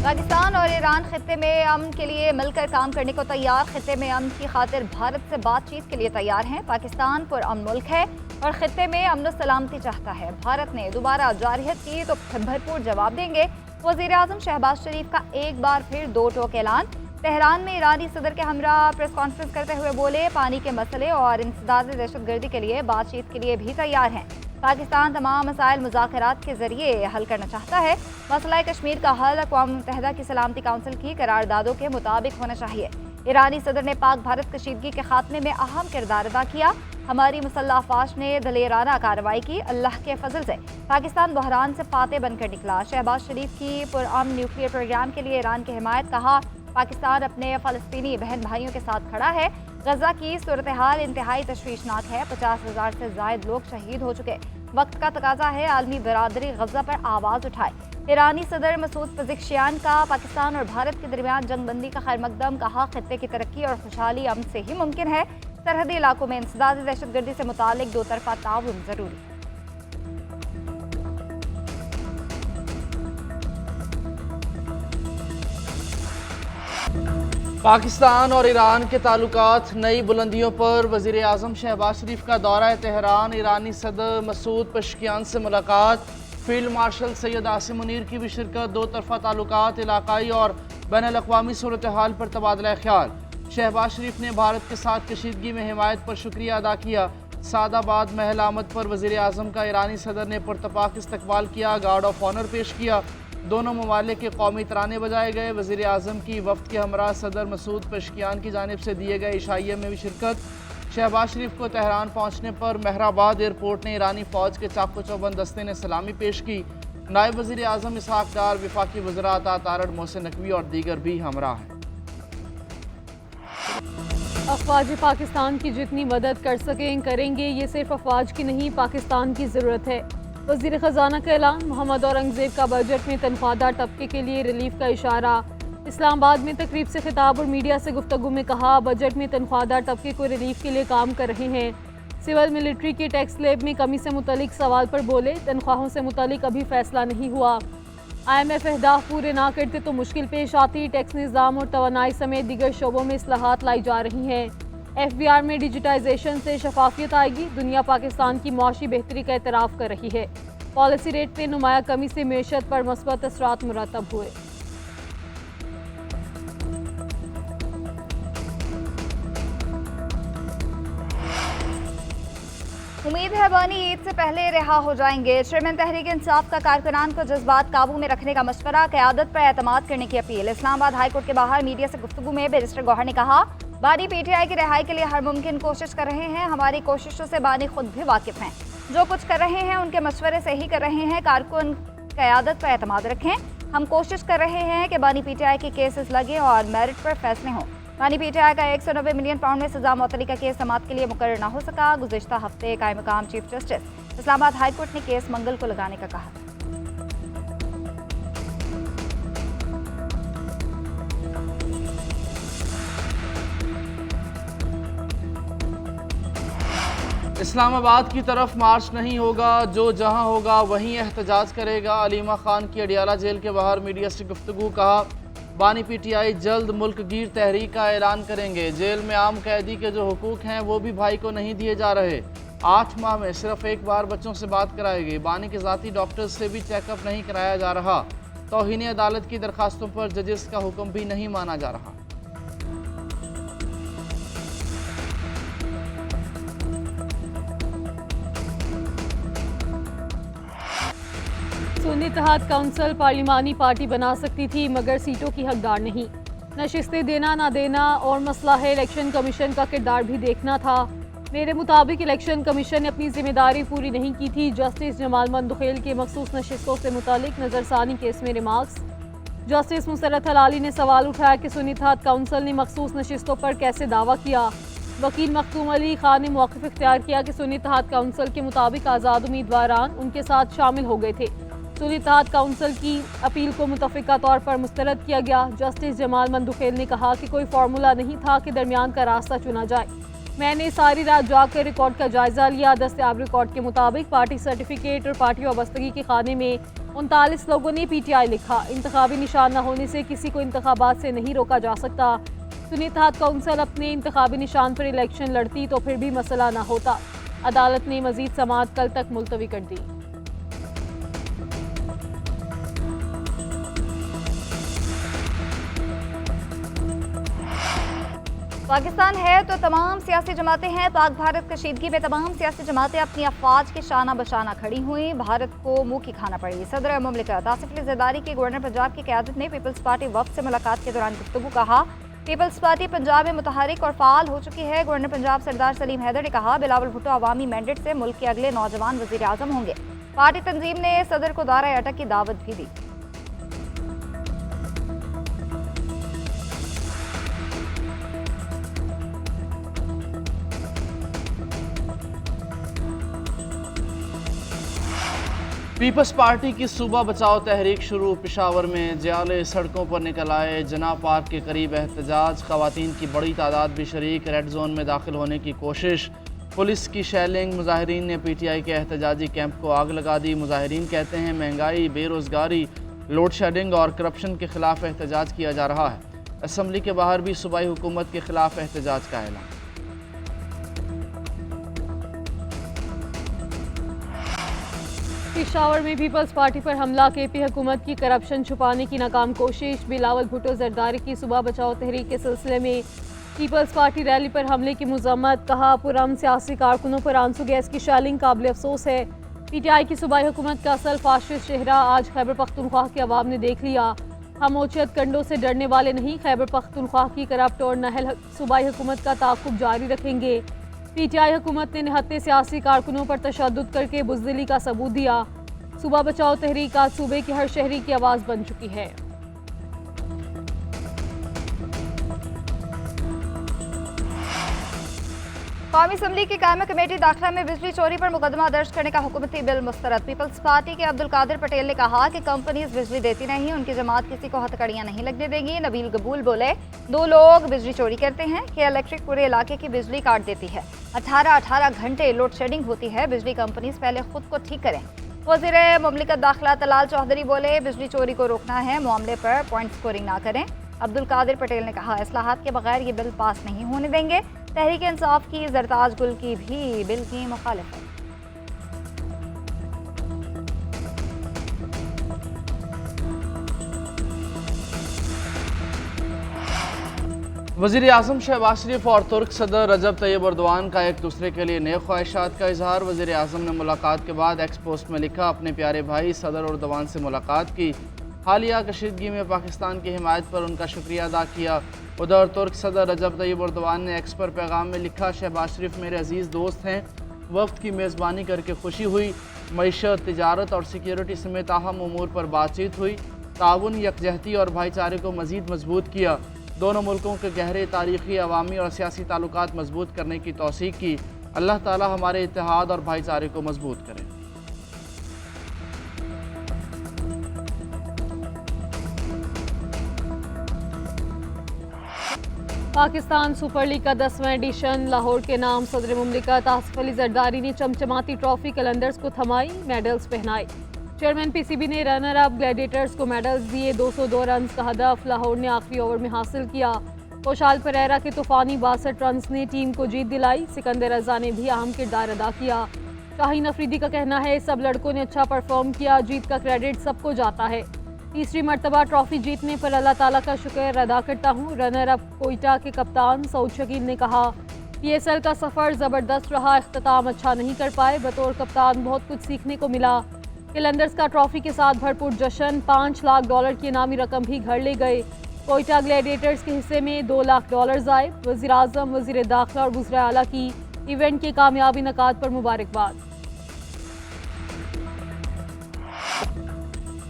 पाकिस्तान और ईरान खित्ते में अमन के लिए मिलकर काम करने को तैयार। खित्ते में अमन की खातिर भारत से बातचीत के लिए तैयार हैं। पाकिस्तान पुरअमन मुल्क है और खित्ते में अमन सलामती चाहता है। भारत ने दोबारा जारहियत की तो भरपूर जवाब देंगे। वज़ीर आज़म शहबाज शरीफ का एक बार फिर दो टोक ऐलान। तेहरान में ईरानी सदर के हमरा प्रेस कॉन्फ्रेंस करते हुए बोले, पानी के मसले और इंसदाद दहशतगर्दी के लिए बातचीत के लिए भी तैयार हैं। पाकिस्तान तमाम मसाइल मुज़ाकरात के जरिए हल करना चाहता है। मसला कश्मीर का हल अक़वाम मुत्तहिदा की सलामती काउंसिल की करारदादों के मुताबिक होना चाहिए। ईरानी सदर ने पाक भारत कशीदगी के खात्मे में अहम किरदार अदा किया। हमारी मुसल्लह अफवाज ने दलेराना कार्रवाई की। अल्लाह के फजल से पाकिस्तान बहरान से फातेह बनकर निकला। शहबाज शरीफ की पुरअमन न्यूक्लियर प्रोग्राम के लिए ईरान की हिमायत। कहा, पाकिस्तान अपने फ़लस्तीनी बहन भाइयों के साथ खड़ा है। गजा की सूरत हाल इंतहाई तशवीशनाक है। 50,000 से ज़ायद लोग शहीद हो चुके। वक्त का तकाजा है आलमी बरादरी गजा पर आवाज़ उठाए। ईरानी सदर मसूद पज़ेश्कियान का पाकिस्तान और भारत के दरमियान जंगबंदी का खैर मकदम। कहा, खित्ते की तरक्की और खुशहाली अमन से ही मुमकिन है। सरहदी इलाकों में इंसदाद दहशतगर्दी से मुतालिक दो तरफा ताउन ज़रूरी। पाकिस्तान और ईरान के ताल्लुकात नई बुलंदियों पर। वज़ीर आज़म शहबाज शरीफ का दौरा तेहरान। ईरानी सदर मसूद पज़ेश्कियान से मुलाकात। फील्ड मार्शल सैयद आसिम मुनीर की भी शिरकत। दो तरफा ताल्लुकात, इलाकाई और बैनुल अक़वामी सूरत हाल पर तबादला ख्याल। शहबाज शरीफ ने भारत के साथ कशीदगी में हिमायत पर शुक्रिया अदा किया। सादाबाद महल आमद पर वज़ीर आज़म का ईरानी सदर ने पुरतपाक इस्तकबाल किया। गार्ड ऑफ ऑनर पेश किया। दोनों ममालिक के कौमी तराने बजाए गए। वज़ीर आज़म की वफ़द के हमरा सदर मसूद पज़ेश्कियान की जानिब से दिए गए इशाइये में भी शिरकत। शहबाज शरीफ को तेहरान पहुँचने पर महराबाद एयरपोर्ट ने ईरानी फ़ौज के चाको चौबंद दस्ते ने सलामी पेश की। नायब वज़ीर आज़म इसहाक़ डार, वफाकी वज़रा अता तारड़, मोहसिन नकवी और दीगर भी हमरा हैं। अफ़वाज पाकिस्तान की जितनी मदद कर सकें करेंगे। ये सिर्फ अफ़वाज की नहीं, पाकिस्तान की ज़रूरत है। वज़ीर ख़जाना का ऐलान। मोहम्मद औरंगज़ेब का बजट में तनख्वाहदार तबके के लिए रिलीफ का इशारा। इस्लामाबाद में तकरीब से खिताब और मीडिया से गुफ्तगू में कहा, बजट में तनख्वाहदार तबके को रिलीफ के लिए काम कर रहे हैं। सिविल मिलिट्री के टैक्स स्लैब में कमी से मुतलिक सवाल पर बोले, तनख्वाहों से मुतलिक अभी फैसला नहीं हुआ। IMF अहदाफ पूरे ना करते तो मुश्किल पेश आती। टैक्स निज़ाम और तवानाई समेत दीगर शोबों में इस्लाहात लाई जा रही हैं। FBR में डिजिटाइजेशन से शफाफियत आएगी। दुनिया पाकिस्तान की मुआशी बेहतरी का एतराफ़ कर रही है। पॉलिसी रेट में नुमाया कमी से मेशत पर मस्बत असरात मुरतब हुए। उम्मीद है बानी ईद से पहले रिहा हो जाएंगे। चेयरमैन तहरीक इंसाफ का कारकुनान को जज्बात काबू में रखने का मशवरा। क़यादत पर एतमाद करने की अपील। इस्लामाबाद हाई कोर्ट के बाहर मीडिया से गुफ्तगू में बैरिस्टर गौहर ने कहा, बानी PTI की रिहाई के लिए हर मुमकिन कोशिश कर रहे हैं। हमारी कोशिशों से बानी खुद भी वाकिफ हैं। जो कुछ कर रहे हैं उनके मशवरे से ही कर रहे हैं। कारकुन क़यादत पर एतमाद रखें। हम कोशिश कर रहे हैं कि बानी PTI के केसेस लगें और मेरिट पर फैसले हों। बानी PTI का 190 मिलियन पाउंड में सजा मुअत्तली का केस समाअत के लिए मुकर्रर न हो सका। गुज़िश्ता हफ्ते कायम मकाम chief justice Islamabad high court ने केस मंगल को लगाने का कहा। इस्लामाबाद की तरफ मार्च नहीं होगा, जो जहां होगा वहीं एहतजाज करेगा। अलीमा खान की अडियाला जेल के बाहर मीडिया से गुफ्तगू। कहा, बानी PTI जल्द मुल्क गिर तहरीक का ऐलान करेंगे। जेल में आम कैदी के जो हुकूक हैं वो भी भाई को नहीं दिए जा रहे। 8 माह में सिर्फ एक बार बच्चों से बात कराएगी। बानी के ज़ाती डॉक्टर्स से भी चेकअप नहीं कराया जा रहा। तौहीन अदालत की दरखास्तों पर जजेस का हुक्म भी नहीं माना जा रहा। सुन्नी इत्तेहाद काउंसिल पार्लिमानी पार्टी बना सकती थी मगर सीटों की हकदार नहीं। नशिस्तें देना ना देना और मसला है इलेक्शन कमीशन का किरदार भी देखना था। मेरे मुताबिक इलेक्शन कमीशन ने अपनी जिम्मेदारी पूरी नहीं की थी। जस्टिस जमाल मंदुखेल के मखसूस नशिस्तों से मुतालिक नज़रसानी केस में रिमार्क्स। जस्टिस मुसर्रत हलाली ने सवाल उठाया कि सुन्नी इत्तेहाद काउंसिल ने मखसूस नशिस्तों पर कैसे दावा किया। वकील मखदूम अली खान ने मौक़िफ़ इख्तियार किया कि सुन्नी इत्तेहाद काउंसिल के मुताबिक आज़ाद उम्मीदवारान उनके साथ शामिल हो गए थे। सुन्नी इत्तेहाद काउंसिल की अपील को मुतफ़िका तौर पर मुस्तरद किया गया। जस्टिस जमाल मंदुखेल ने कहा कि कोई फार्मूला नहीं था कि दरमियान का रास्ता चुना जाए। मैंने सारी रात जाकर रिकॉर्ड का जायजा लिया। दस्तयाब रिकॉर्ड के मुताबिक पार्टी सर्टिफिकेट और पार्टी वाबस्तगी के खाने में 39 लोगों ने PTI लिखा। इंतखाबी निशान न होने से किसी को इंतखाबात से नहीं रोका जा सकता। सुन्नी इत्तेहाद कौंसिल अपने इंतखाबी निशान पर इलेक्शन लड़ती तो फिर भी मसला न होता। अदालत ने मजीद समाअत कल तक मुलतवी कर दी। पाकिस्तान है तो तमाम सियासी जमातें हैं। पाक भारत कशीदगी में तमाम सियासी जमातें अपनी अफवाज के शाना बशाना खड़ी हुई। भारत को मुंह की खाना पड़ी। सदर मुमलिकत आसिफ अली जरदारी की गवर्नर पंजाब की क़यादत ने पीपल्स पार्टी वफ़द से मुलाकात के दौरान गुफ्तगू कहा। पीपल्स पार्टी पंजाब में मुतहरिक और फ़ाल हो चुकी है। गवर्नर पंजाब सरदार सलीम हैदर ने कहा, बिलावल भुट्टो अवामी मैंडेट से मुल्क के अगले नौजवान वज़ीर आज़म होंगे। पार्टी तंजीम ने सदर को दायरा अटक की दावत भी दी। पीपल्स पार्टी की सूबा बचाओ तहरीक शुरू। पेशावर में जियाले सड़कों पर निकल आए। जना पार्क के करीब एहतजाज। खवातीन की बड़ी तादाद भी शरीक। रेड जोन में दाखिल होने की कोशिश। पुलिस की शेलिंग। मुजाहिरीन ने PTI के एहतजाजी कैंप को आग लगा दी। मुजाहिरीन कहते हैं महंगाई, बेरोज़गारी, लोड शेडिंग और करप्शन के खिलाफ एहतजाज किया जा रहा है। असम्बली के बाहर भी सूबाई हुकूमत के खिलाफ एहतजाज का ऐलान। पेशावर में पीपल्स पार्टी पर हमला। KP हुकूमत की करप्शन छुपाने की नाकाम कोशिश। बिलावल भुट्टो जरदारी की सूबा बचाओ तहरीक के सिलसिले में पीपल्स पार्टी रैली पर हमले की मजम्मत। कहा, पुरअमन सियासी कारकुनों पर आंसू गैस की शेलिंग काबिल अफसोस है। PTI की सूबाई हुकूमत का असल फाशिस्ट चेहरा आज खैबर पख्तूनख्वा के अवाम ने देख लिया। हम ओचियत कंडों से डरने वाले नहीं। खैबर पख्तूनख्वा की करप्ट और नहल सूबाई हुकूमत का ताक़ुब जारी रखेंगे। PTI हुकूमत ने निहत्ते सियासी कारकुनों पर तशद्दुद करके बुज़दिली का सबूत दिया। सूबा बचाओ तहरीक आज सूबे के हर शहरी की आवाज़ बन चुकी है। कौमी असम्बली की कायमी कमेटी दाखिला में बिजली चोरी पर मुकदमा दर्ज करने का हुकूमती बिल मुस्तरद। पीपल्स पार्टी के अब्दुल कादिर पटेल ने कहा कि कंपनीज बिजली देती नहीं, उनकी जमात किसी को हथकड़ियां नहीं लगने देगी। नबील गबूल बोले, 2 लोग बिजली चोरी करते हैं कि इलेक्ट्रिक पूरे इलाके की बिजली काट देती है। 18 घंटे लोड शेडिंग होती है। बिजली कंपनीज पहले खुद को ठीक करें। वज़ीर मुमलिकत दाखिला तलाल चौधरी बोले, बिजली चोरी को रोकना है, मामले पर पॉइंट स्कोरिंग ना करें। अब्दुल कादिर पटेल ने कहा, इस्लाहात के बगैर ये बिल पास नहीं होने देंगे। तहरीक इंसाफ की जरताज गुल की भी बिल की मुखालिफत। वज़ीर आज़म शहबाज शरीफ और तुर्क सदर रजब तैयब एर्दोआन का एक दूसरे के लिए नेक ख्वाहिशात का इजहार। वज़ीर आज़म ने मुलाकात के बाद एक्स पोस्ट में लिखा, अपने प्यारे भाई सदर एर्दोआन से मुलाकात की। हालिया कशीदगी में पाकिस्तान की हिमायत पर उनका शुक्रिया अदा किया। उधर तुर्क सदर रजब तैयब एर्दोआन ने एक्स पर पैगाम में लिखा, शहबाज शरीफ मेरे अजीज़ दोस्त हैं। वफ्द की मेज़बानी करके खुशी हुई। मईशत, तिजारत और सिक्योरिटी समेत अहम उमूर पर बातचीत हुई। ताउन, यकजहती और भाईचारे को मज़ीद मजबूत किया। दोनों मुल्कों के गहरे तारीख़ी, अवामी और सियासी ताल्लुकात मजबूत करने की तौसीक की। अल्लाह ताला हमारे इत्तेहाद और भाईचारे को मजबूत करे। पाकिस्तान सुपर लीग का 10वां एडिशन लाहौर के नाम। सदर मुमलिकत आसिफ अली जरदारी ने चमचमाती ट्रॉफी कलंदर्स को थमाई, मेडल्स पहनाए। चेयरमैन PCB ने रनर अप ग्लैडिएटर्स को मेडल्स दिए। 202 रन का हदफ लाहौर ने आखिरी ओवर में हासिल किया। खुशहाल परेरा के तूफानी 62 रन ने टीम को जीत दिलाई। सिकंदर रजा ने भी अहम किरदार अदा किया। शाहीन अफरीदी का कहना है, सब लड़कों ने अच्छा परफॉर्म किया, जीत का क्रेडिट सबको जाता है। तीसरी मरतबा ट्रॉफी जीतने पर अल्लाह ताला का शुक्र अदा करता हूँ। रनर अप कोयटा के कप्तान सऊद शकील ने कहा, PSL का सफ़र ज़बरदस्त रहा, इख्तिताम अच्छा नहीं कर पाए, बतौर कप्तान बहुत कुछ सीखने को मिला। कलंदर्स का ट्रॉफी के साथ भरपूर जश्न, $5 लाख की इनामी रकम भी घर ले गए। कोयटा ग्लैडिएटर्स के हिस्से में $2 लाख आए। वज़ीर आज़म, वज़ीर दाखिला और वज़ीर आला की इवेंट के कामयाबी नकात पर मुबारकबाद।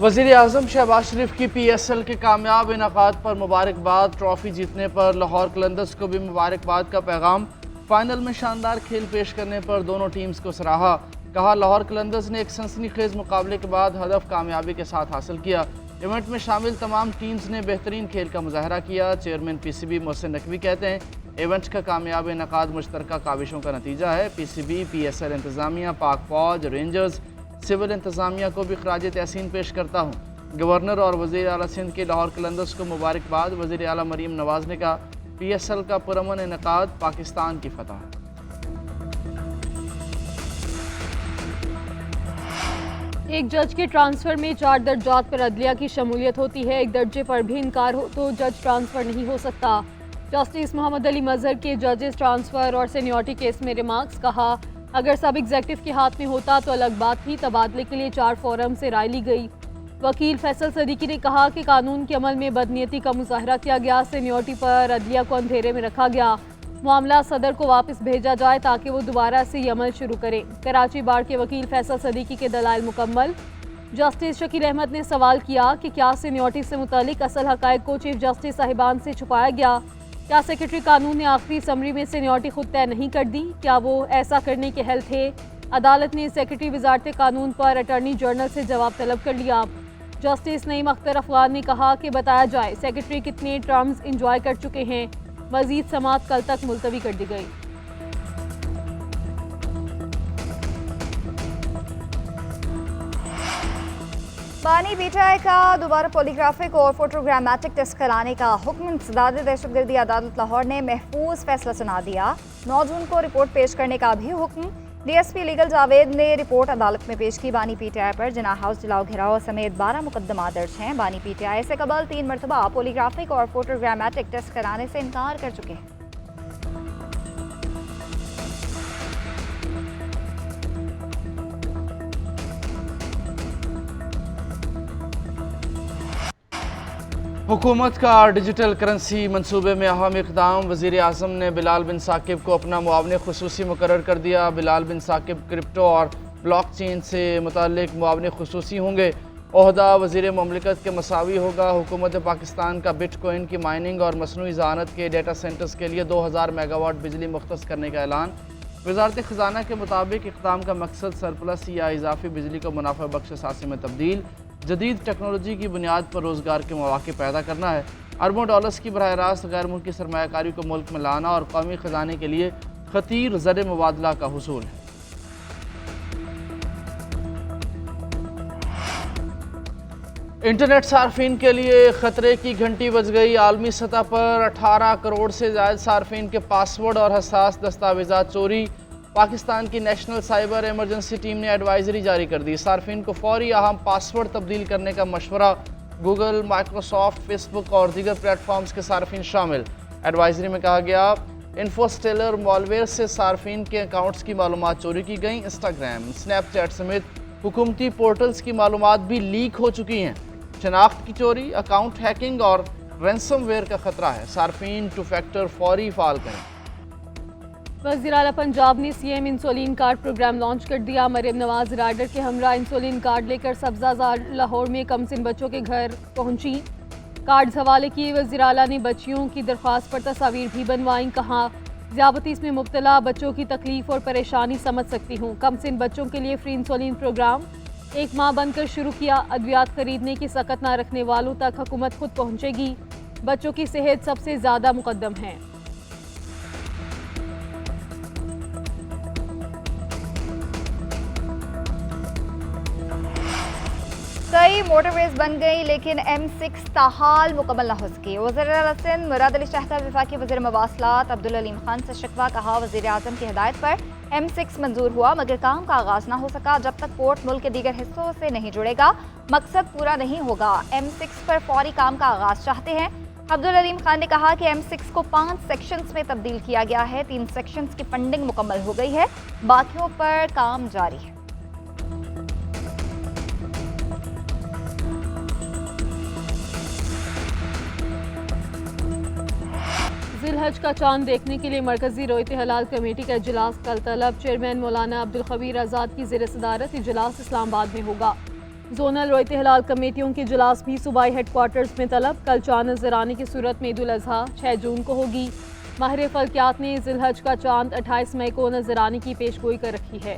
वज़ीर आज़म शहबाज शरीफ की PSL के कामयाब इनकाद पर मुबारकबाद। ट्रॉफी जीतने पर लाहौर कलंदर्स को भी मुबारकबाद का पैगाम। फाइनल में शानदार खेल पेश करने पर दोनों टीम्स को सराहा। कहा, लाहौर कलंदर्स ने एक सनसनीखेज मुकाबले के बाद हदफ कामयाबी के साथ हासिल किया। इवेंट में शामिल तमाम टीम्स ने बेहतरीन खेल का मुजाहरा किया। चेयरमैन PCB मोहसिन नकवी कहते हैं, इवेंट का कामयाब इनकाद मुश्तरका काविशों का नतीजा है। PCB, PSL इंतज़ामिया, पाक फौज, रेंजर्स, सिविल इंतज़ामिया को भी खराज तहसीन पेश करता हूँ। गवर्नर और वज़ीर आला सिंध के लाहौर कलंदर्स को मुबारकबाद। वज़ीर आला मरीम नवाज़ ने कहा, PSL का पुरअमन इनकाद पाकिस्तान की फतह है। एक जज के ट्रांसफ़र में 4 दर्जात पर अदलिया की शमूलियत होती है। एक दर्जे पर भी इनकार हो तो जज ट्रांसफ़र नहीं हो सकता। जस्टिस मोहम्मद अली मजहर के जजेस ट्रांसफ़र और सीनियरिटी केस में रिमार्क्स। कहा, अगर सब एग्जेक्टिव के हाथ में होता तो अलग बात थी। तबादले के लिए 4 फोरम से राय ली गई। वकील फैसल सदीकी ने कहा कि कानून के अमल में बदनीयती का मुजाहरा किया गया। सीनियरिटी पर अदलिया को अंधेरे में रखा गया। मामला सदर को वापस भेजा जाए ताकि वो दोबारा से ये अमल शुरू करें। कराची बार के वकील फैसल सदीकी के दलाइल मुकम्मल। जस्टिस शकील अहमद ने सवाल किया कि क्या सीनियरिटी से मुतालिक असल हकायक को चीफ जस्टिस साहिबान से छुपाया गया? क्या सेक्रेटरी कानून ने आखिरी समरी में सीनियरिटी खुद तय नहीं कर दी? क्या वो ऐसा करने के हल थे? अदालत ने सेक्रेटरी वजारत कानून पर अटॉर्नी जनरल से जवाब तलब कर लिया। जस्टिस नईम अख्तर अफगान ने कहा कि बताया जाए सेक्रेटरी कितने टर्म्स इंजॉय कर चुके हैं। मजीद समाअत कल तक मुलतवी कर दी गई। बानी पीटीआई का दोबारा पॉलीग्राफिक और फोटोग्रामेटिक टेस्ट कराने का हुक्म। इंसदाद दहशतगर्दी अदालत लाहौर ने महफूज फैसला सुना दिया। 9 जून को रिपोर्ट पेश करने का भी हुक्म। DSP लीगल जावेद ने रिपोर्ट अदालत में पेश की। बानी पीटीआई पर जिना हाउस जलाओ घेराव समेत 12 मुकदमा दर्ज हैं। बानी पीटीआई से कबल 3 मरतबा पॉलीग्राफिक और फोटोग्रामेटिक टेस्ट कराने से इनकार कर चुके हैं। हुकूमत का डिजिटल करेंसी मनसूबे में अहम इक़दाम। वज़ीर आज़म ने बिलाल बिन साकिब को अपना मुआवन खुसूसी मुकर्रर कर दिया। बिलाल बिन साकिब क्रिप्टो और ब्लॉक चेन से मुताल्लिक मुआवन खुसूसी होंगे। ओहदा वज़ीर ममलिकत के मसावी होगा। हुकूमत पाकिस्तान का बिटकॉइन की माइनिंग और मसनूई ज़हानत के डेटा सेंटर्स के लिए 2000 मेगावाट बिजली मुख्तस करने का ऐलान। वज़ारत ख़जाना के मुताबिक इक़दाम का मकसद सरप्लस या इजाफी बिजली को मुनाफा बख्श असासी में तब्दील, जदीद टेक्नोलॉजी की बुनियाद पर रोज़गार के मौक़े पैदा करना है। अरबों डॉलर्स की बराह रास्त गैर मुल्की सरमायाकारी को मुल्क में लाना और कौमी ख़जाने के लिए खतीर ज़र मुबादला का हुसूल है। इंटरनेट सार्फिन के लिए ख़तरे की घंटी बज गई। आलमी सतह पर 18 करोड़ से ज़ायद सार्फिन के पासवर्ड और हसास दस्तावेज़ात चोरी। पाकिस्तान की नेशनल साइबर इमरजेंसी टीम ने एडवाइजरी जारी कर दी। सार्फिन को फौरी अहम पासवर्ड तब्दील करने का मशवरा। गूगल, माइक्रोसॉफ्ट, फेसबुक और दीगर प्लेटफॉर्म्स के सार्फिन शामिल। एडवाइजरी में कहा गया, इन्फोस्टेलर मॉलवेयर से सार्फिन के अकाउंट्स की मालूमात चोरी की गई। इंस्टाग्राम, स्नैपचैट समेत हुकूमती पोर्टल्स की मालूमात भी लीक हो चुकी हैं। शनाख्त की चोरी, अकाउंट हैकिंग और रैंसमवेयर का खतरा है। सार्फिन 2 फैक्टर फौरी फाल करें। वज़ीर आला पंजाब ने CM insulin card program launch कर दिया। मरीम नवाज राइडर के हमरा इंसुलिन कार्ड लेकर सब्जाजार लाहौर में कमसिन बच्चों के घर पहुंची। कार्ड हवाले किए वज़ीर आला ने बच्चियों की दरख्वास्त पर तस्वीर भी बनवाई। कहा, ज़्यादतीस में मुब्तला बच्चों की तकलीफ और परेशानी समझ सकती हूँ। कमसिन बच्चों के लिए फ्री इंसुलिन प्रोग्राम 1 माह बनकर शुरू किया। अद्वियात खरीदने की सकत न रखने वालों तक हुकूमत खुद पहुँचेगी। बच्चों की सेहत सबसे ज़्यादा मुकद्दम है। कई मोटरवेज बन गई लेकिन M6 ताहाल मुकम्मल न हो सकी। वज़ीर सिंध मुराद अली शाह का वफाकी वज़ीर मवासलात अब्दुल अलीम खान से शिकवा। कहा, वज़ीर आज़म की हिदायत पर M6 मंजूर हुआ मगर काम का आगाज़ ना हो सका। जब तक पोर्ट मुल्क के दीगर हिस्सों से नहीं जुड़ेगा मकसद पूरा नहीं होगा। M6 पर फौरी काम का आगाज़ चाहते हैं। अब्दुल अलीम खान ने कहा कि M6 को 5 सेक्शंस में तब्दील किया गया है। 3 सेक्शंस की फंडिंग मुकम्मल हो गई है, बाकियों पर काम जारी है। जिलहज का चांद देखने के लिए मरकजी रोयत हलाल कमेटी का इजलास कल तलब। चेयरमैन मौलाना अब्दुल खबीर आज़ाद की ज़ेर सदारत इजलास इस्लामाबाद में होगा। जोनल रोयत हलाल कमेटियों के इजलास भी सूबाई हेडक्वार्टर्स में तलब। कल चांद नजर आने की सूरत में ईद उल अज़हा 6 जून को होगी। माहिर फल्कियात ने जिलहज का चांद 28 मई को नजर आने की पेशगोई कर रखी है।